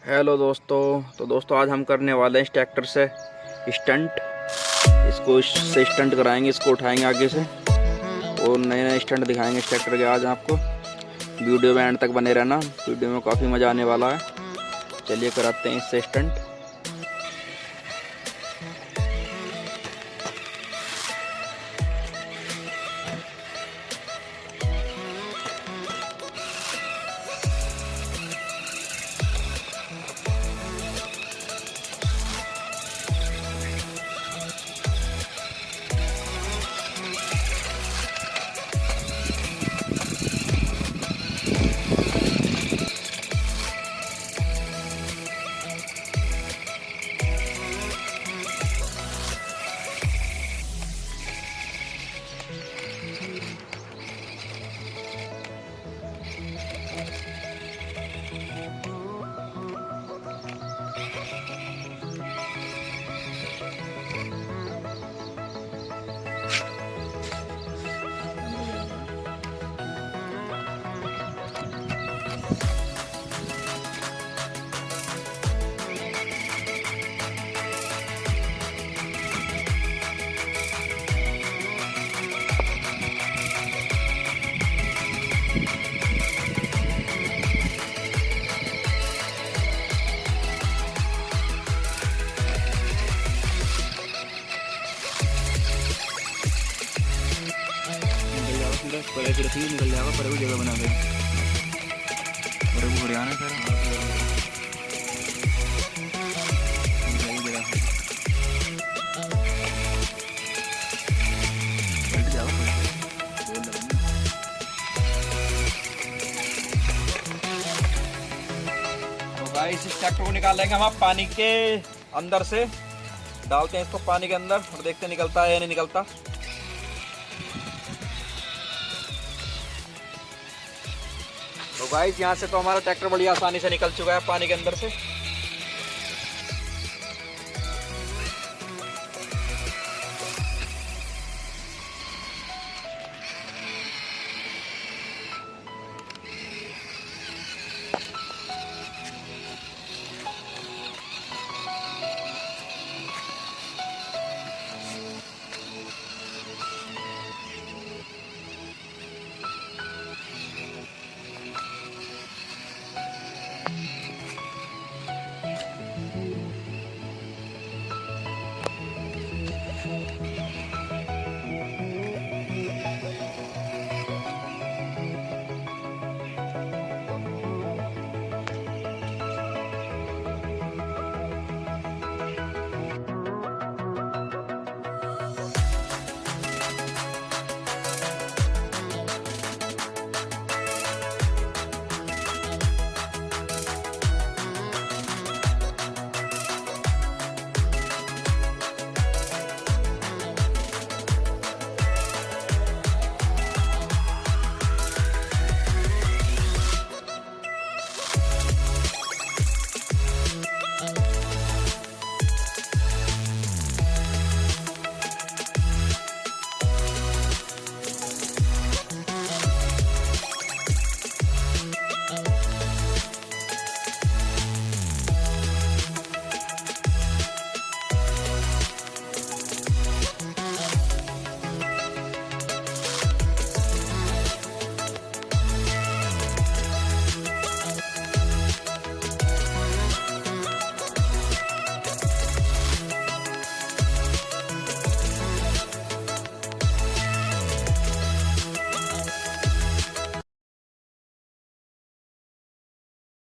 Hello दोस्तों। तो दोस्तों आज हम करने वाले हैं इस ट्रैक्टर से स्टंट। इसको इससे स्टंट कराएंगे, इसको उठाएंगे आगे से और नए नए स्टंट दिखाएंगे इस ट्रैक्टर के आज आपको। वीडियो में एंड तक बने रहना, वीडियो में काफ़ी मज़ा आने वाला है। चलिए कराते हैं इससे स्टंट। परे की रखी निकल जाएगा, परे को जगह बना दे, परे को हरियाणा सर तो गाइस इस ट्रैक्टर को निकाल लेंगे हम पानी के अंदर से। डालते हैं इसको पानी के अंदर और देखते हैं निकलता है या नहीं निकलता। तो गाइस यहाँ से तो हमारा ट्रैक्टर बड़ी आसानी से निकल चुका है पानी के अंदर से।